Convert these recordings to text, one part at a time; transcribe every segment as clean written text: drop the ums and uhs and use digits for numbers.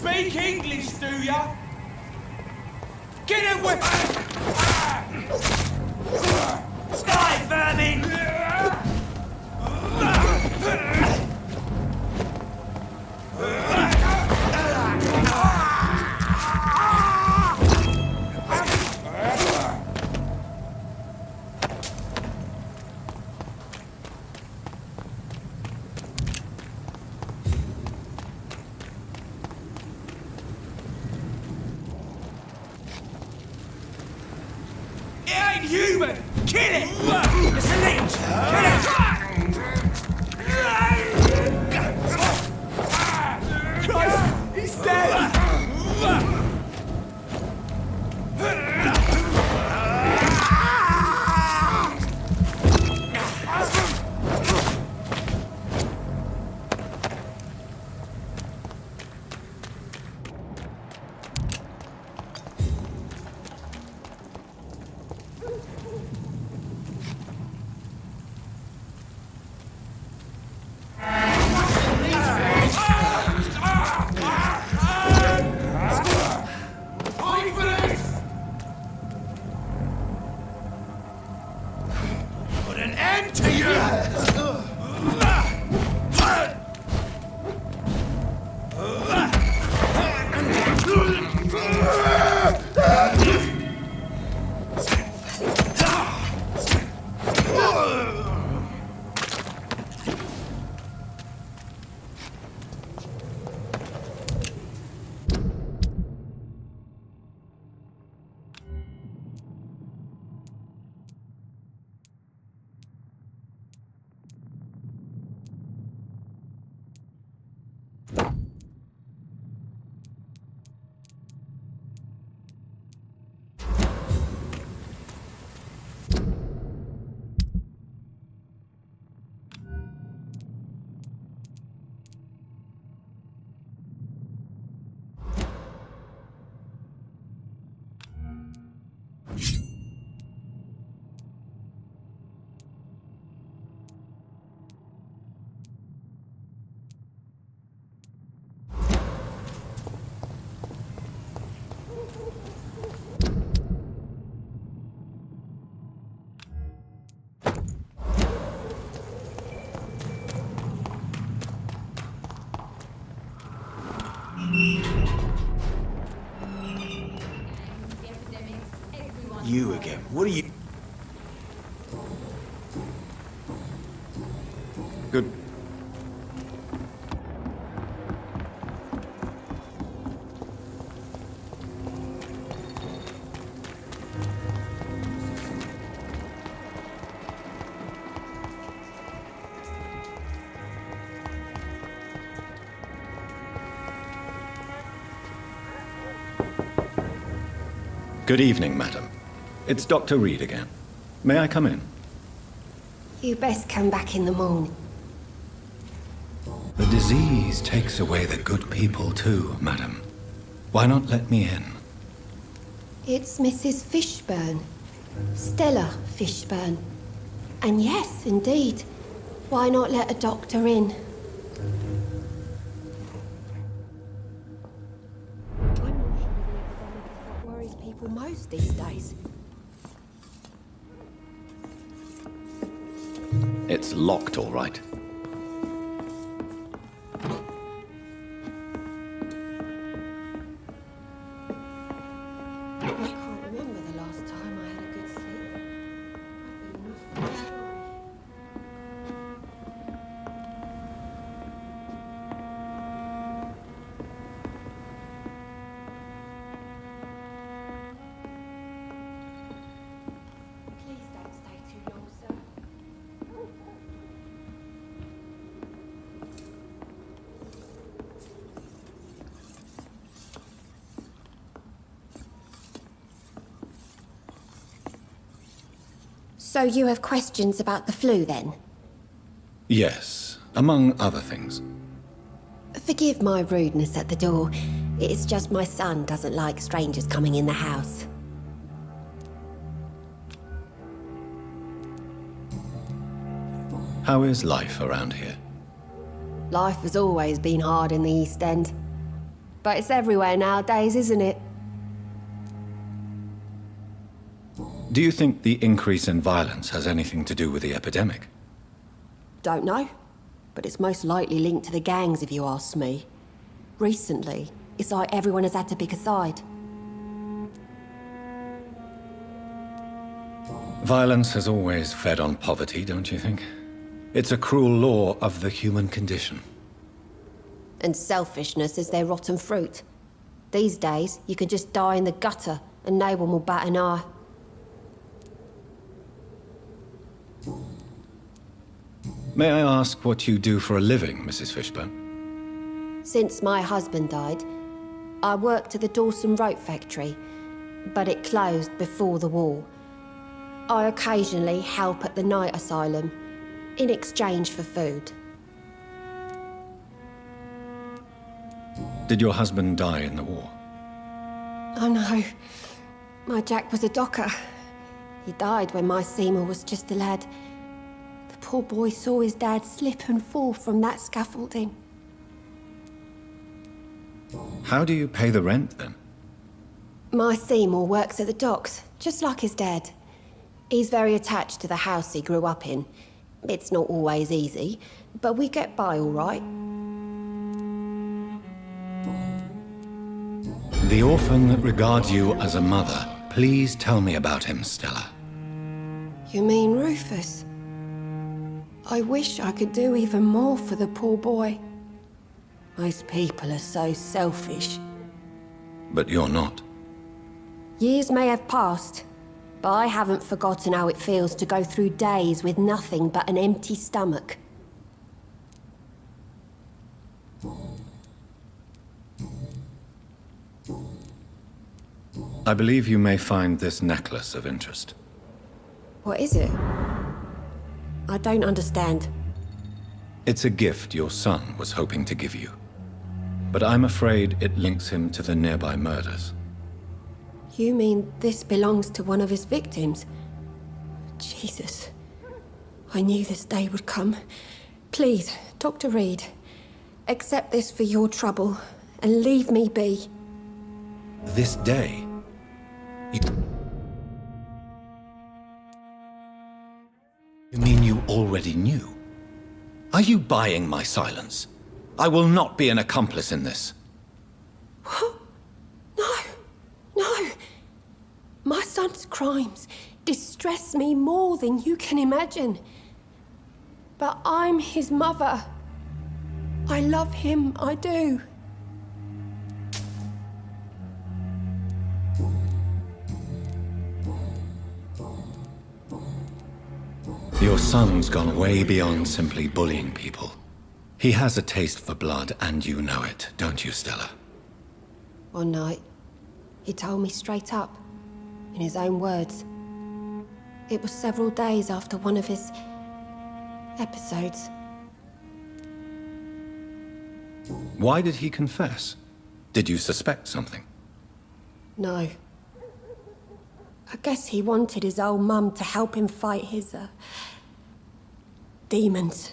speak English, do ya? Get away! Die, vermin! Human! Kill it! It's a leech! Kill it! Christ! He's dead! You again. What are you... Good. Good evening, madam. It's Dr. Reid again. May I come in? You best come back in the morning. The disease takes away the good people too, madam. Why not let me in? It's Mrs. Fishburne. Stella Fishburne. And yes, indeed. Why not let a doctor in? I'm not sure the epidemic is what worries people most these days. It's locked, all right. I can't remember the last time I had a good sleep. I've been nothing sorry. Please don't stay too long, sir. So you have questions about the flu, then? Yes, among other things. Forgive my rudeness at the door. It's just my son doesn't like strangers coming in the house. How is life around here? Life has always been hard in the East End. But it's everywhere nowadays, isn't it? Do you think the increase in violence has anything to do with the epidemic? Don't know. But it's most likely linked to the gangs, if you ask me. Recently, it's like everyone has had to pick a side. Violence has always fed on poverty, don't you think? It's a cruel law of the human condition. And selfishness is their rotten fruit. These days, you can just die in the gutter and no one will bat an eye. May I ask what you do for a living, Mrs. Fishburne? Since my husband died, I worked at the Dawson rope factory, but it closed before the war. I occasionally help at the night asylum, in exchange for food. Did your husband die in the war? Oh no, my Jack was a docker. He died when my Seymour was just a lad. The poor boy saw his dad slip and fall from that scaffolding. How do you pay the rent, then? My Seymour works at the docks, just like his dad. He's very attached to the house he grew up in. It's not always easy, but we get by all right. The orphan that regards you as a mother. Please tell me about him, Stella. You mean Rufus? I wish I could do even more for the poor boy. Most people are so selfish. But you're not. Years may have passed, but I haven't forgotten how it feels to go through days with nothing but an empty stomach. I believe you may find this necklace of interest. What is it? I don't understand. It's a gift your son was hoping to give you. But I'm afraid it links him to the nearby murders. You mean this belongs to one of his victims? Jesus. I knew this day would come. Please, Dr. Reid, accept this for your trouble and leave me be. This day? You mean you already knew? Are you buying my silence? I will not be an accomplice in this. What? No. My son's crimes distress me more than you can imagine. But I'm his mother. I love him, I do. Your son's gone way beyond simply bullying people. He has a taste for blood, and you know it, don't you, Stella? One night, he told me straight up, in his own words. It was several days after one of his episodes. Why did he confess? Did you suspect something? No. I guess he wanted his old mum to help him fight his, demons.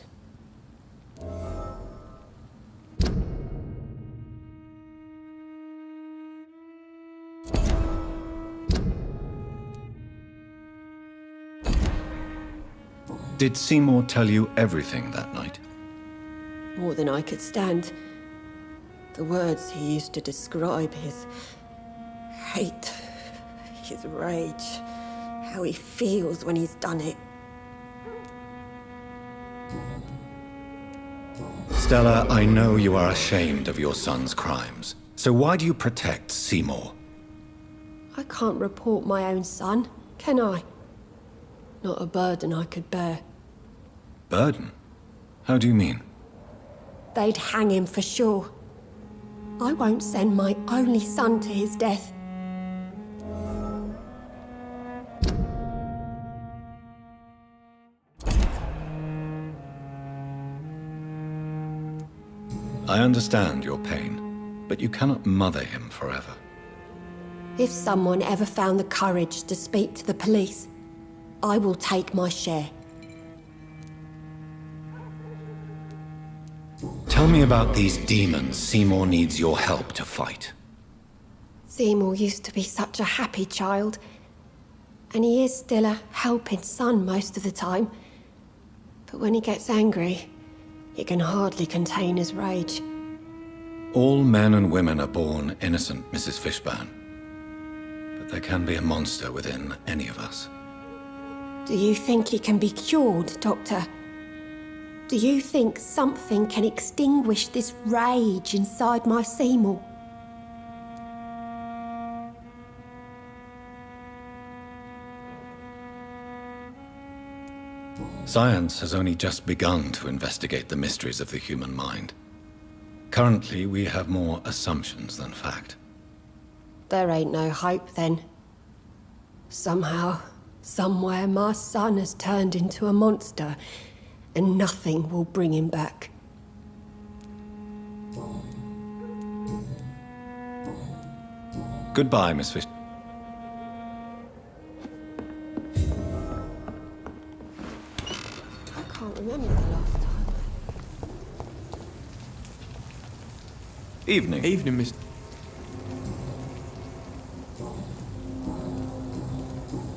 Did Seymour tell you everything that night? More than I could stand. The words he used to describe his hate, his rage, how he feels when he's done it. Stella, I know you are ashamed of your son's crimes. So why do you protect Seymour? I can't report my own son, can I? Not a burden I could bear. Burden? How do you mean? They'd hang him for sure. I won't send my only son to his death. I understand your pain, but you cannot mother him forever. If someone ever found the courage to speak to the police, I will take my share. Tell me about these demons Seymour needs your help to fight. Seymour used to be such a happy child. And he is still a helping son most of the time. But when he gets angry, he can hardly contain his rage. All men and women are born innocent, Mrs. Fishburne. But there can be a monster within any of us. Do you think he can be cured, Doctor? Do you think something can extinguish this rage inside my Seymour? Science has only just begun to investigate the mysteries of the human mind. Currently, we have more assumptions than fact. There ain't no hope, then. Somehow, somewhere, my son has turned into a monster, and nothing will bring him back. Goodbye, Miss Fish. I can't remember the last time. Evening. Evening, Mr.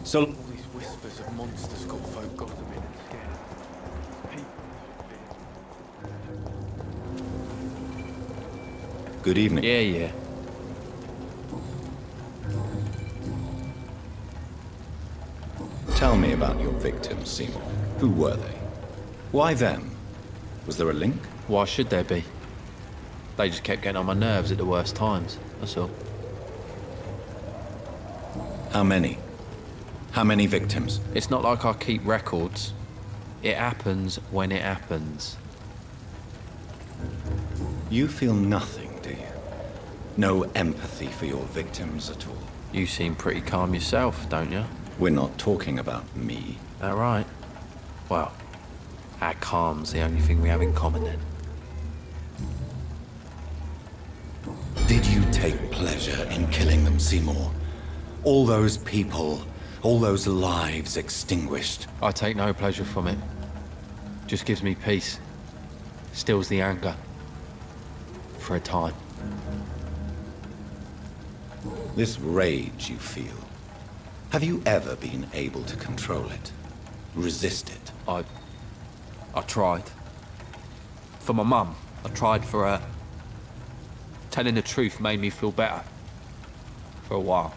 So, All these whispers of monsters got folk got them in and scared. good evening. Yeah. Tell me about your victims, Seymour. Who were they? Why them? Was there a link? Why should there be? They just kept getting on my nerves at the worst times, that's all. How many? How many victims? It's not like I keep records. It happens when it happens. You feel nothing, do you? No empathy for your victims at all? You seem pretty calm yourself, don't you? We're not talking about me. That right? Well, our calm's the only thing we have in common then. Did you take pleasure in killing them, Seymour? All those people, all those lives extinguished. I take no pleasure from it. Just gives me peace. Stills the anger. For a time. This rage you feel, have you ever been able to control it? Resist it? I tried. For my mum. I tried for her. Telling the truth made me feel better. For a while.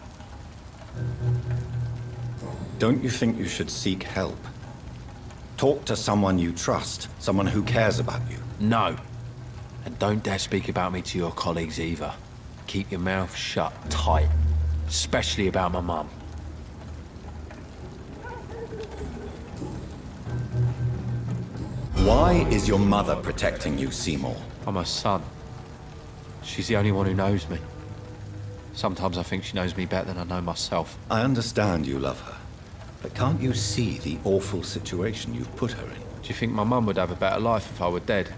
Don't you think you should seek help? Talk to someone you trust, someone who cares about you. No. And don't dare speak about me to your colleagues either. Keep your mouth shut tight. Especially about my mum. Why is your mother protecting you, Seymour? I'm her son. She's the only one who knows me. Sometimes I think she knows me better than I know myself. I understand you love her, but can't you see the awful situation you've put her in? Do you think my mum would have a better life if I were dead?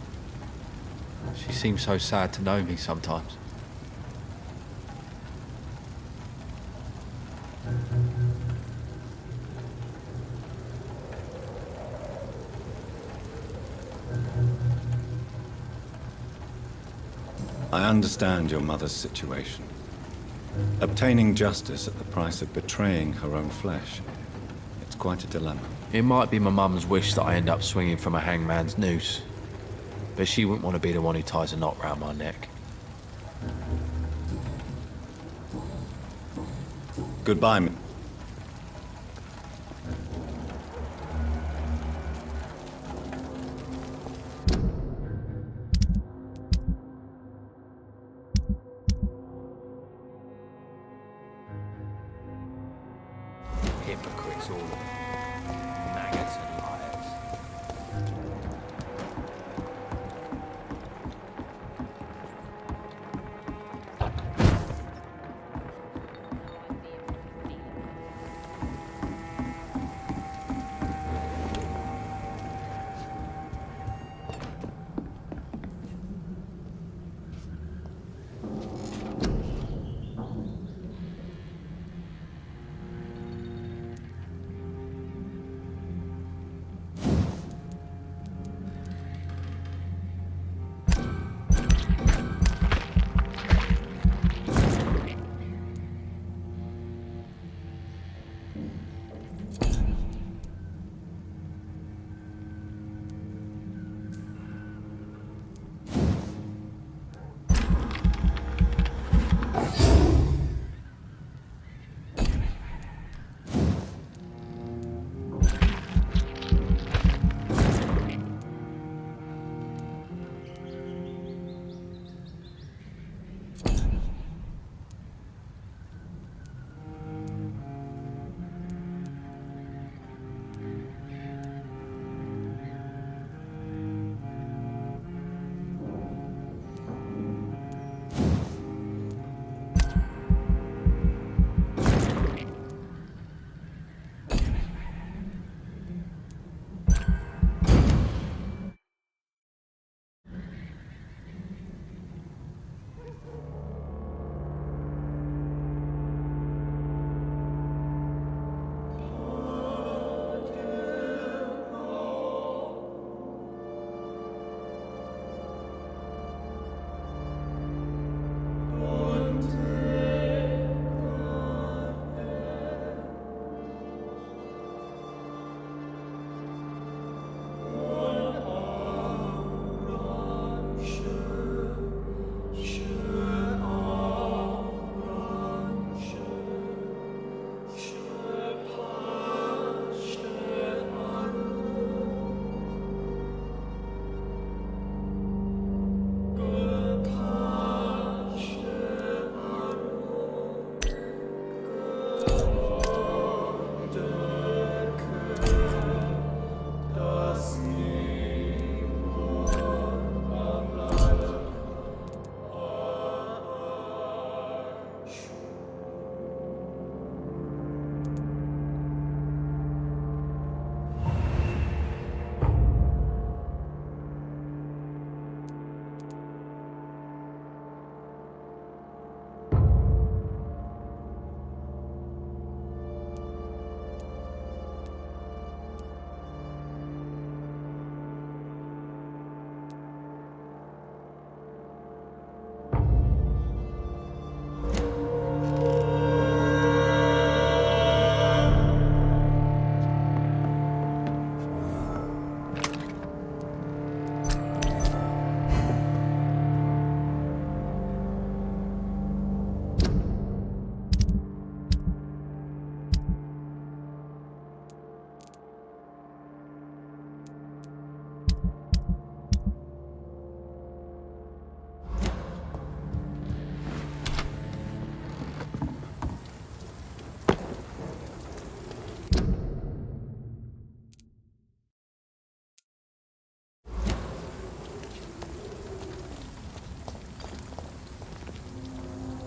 She seems so sad to know me sometimes. I understand your mother's situation. Obtaining justice at the price of betraying her own flesh. It's quite a dilemma. It might be my mum's wish that I end up swinging from a hangman's noose. But she wouldn't want to be the one who ties a knot round my neck. Goodbye, Hypocrites all of them. Maggots and liars.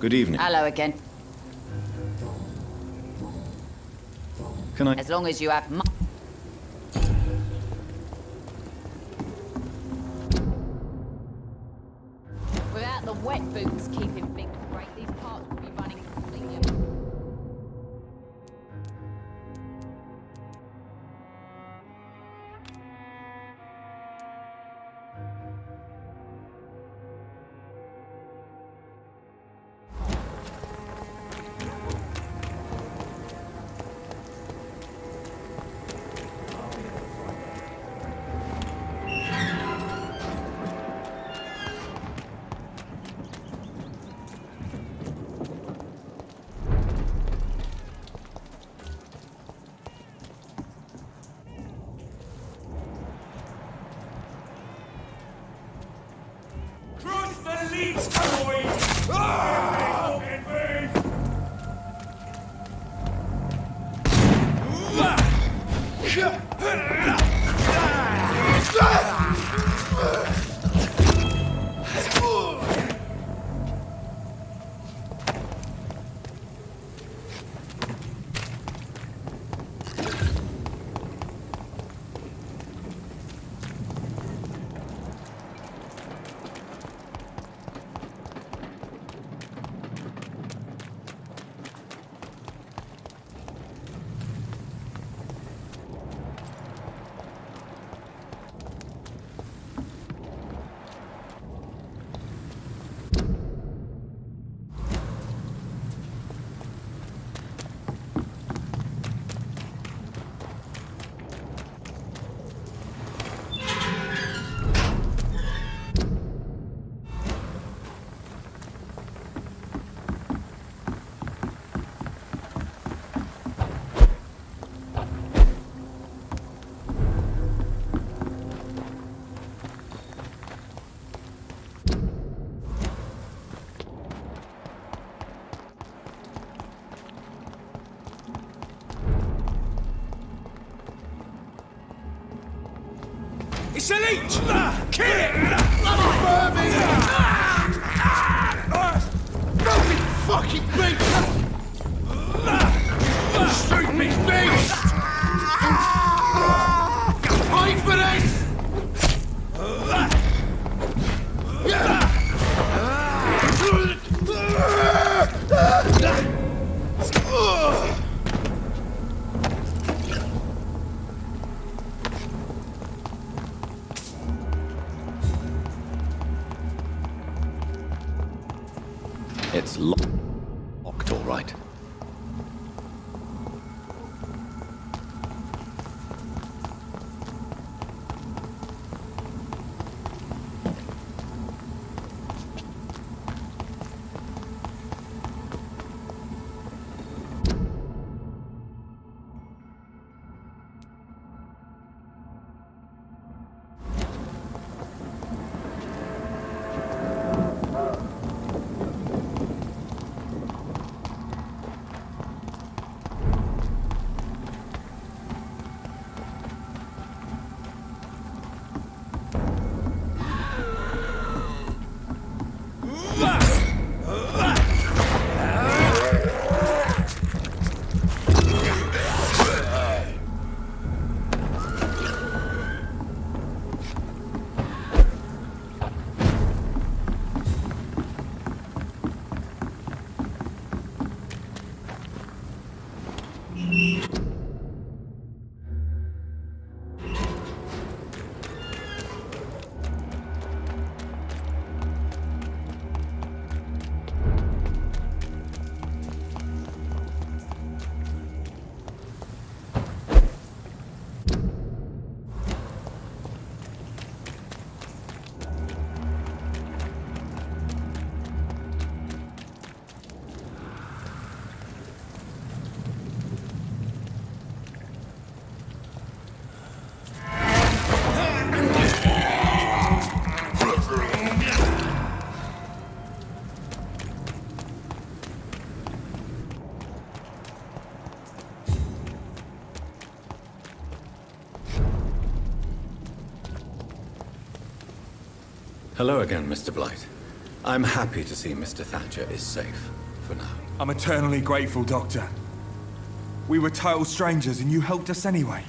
Good evening. Hello again. Can I... As long as you have without the wet boots keeping things great, these parts will be running completely. Cross the leads, boys! It's a leech! Kill it! Fucking fucking beast! Stupid beast! Pay for this! It's locked, all right. Hello again, Mr. Blight. I'm happy to see Mr. Thatcher is safe for now. I'm eternally grateful, Doctor. We were total strangers and you helped us anyway.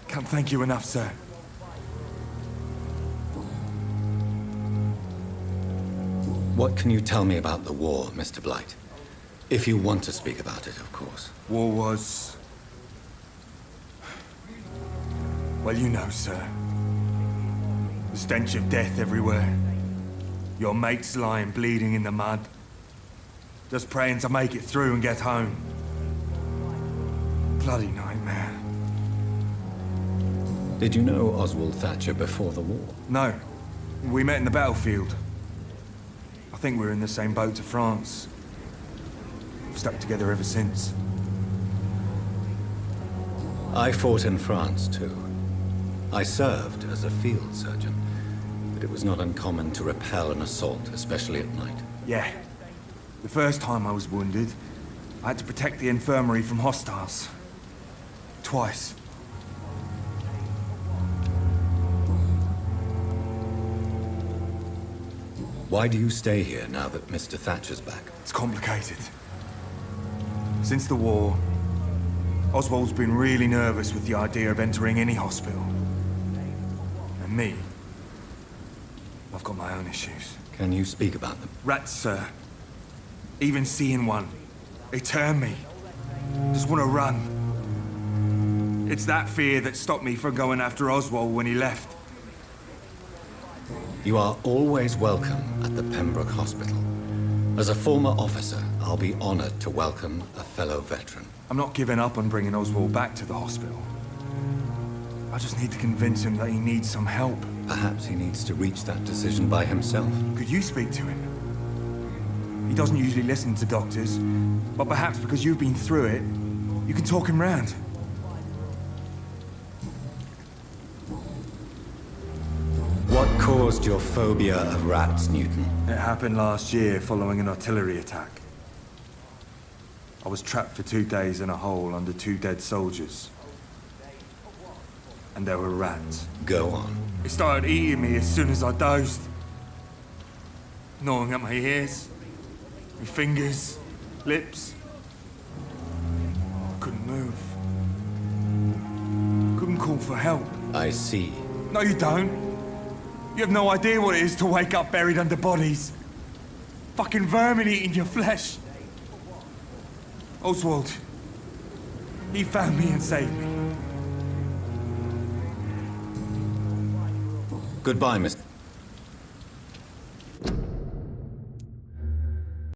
Can't thank you enough, sir. What can you tell me about the war, Mr. Blight? If you want to speak about it, of course. War was... well, you know, sir. The stench of death everywhere. Your mates lying bleeding in the mud. Just praying to make it through and get home. Bloody nightmare. Did you know Oswald Thatcher before the war? No. We met in the battlefield. I think we're in the same boat to France. We've stuck together ever since. I fought in France, too. I served as a field surgeon, but it was not uncommon to repel an assault, especially at night. Yeah. The first time I was wounded, I had to protect the infirmary from hostiles. Twice. Why do you stay here now that Mr. Thatcher's back? It's complicated. Since the war, Oswald's been really nervous with the idea of entering any hospital. And me, I've got my own issues. Can you speak about them? Rats, sir. Even seeing one, they turn me. Just want to run. It's that fear that stopped me from going after Oswald when he left. You are always welcome at the Pembroke Hospital. As a former officer, I'll be honored to welcome a fellow veteran. I'm not giving up on bringing Oswald back to the hospital. I just need to convince him that he needs some help. Perhaps he needs to reach that decision by himself. Could you speak to him? He doesn't usually listen to doctors, but perhaps because you've been through it, you can talk him round. What caused your phobia of rats, Newton? It happened last year following an artillery attack. I was trapped for 2 days in a hole under 2 dead soldiers. And there were rats. Go on. They started eating me as soon as I dozed. Gnawing at my ears, my fingers, lips. I couldn't move. Couldn't call for help. I see. No, you don't. You have no idea what it is to wake up buried under bodies. Fucking vermin eating your flesh. Oswald, he found me and saved me. Goodbye, Mr.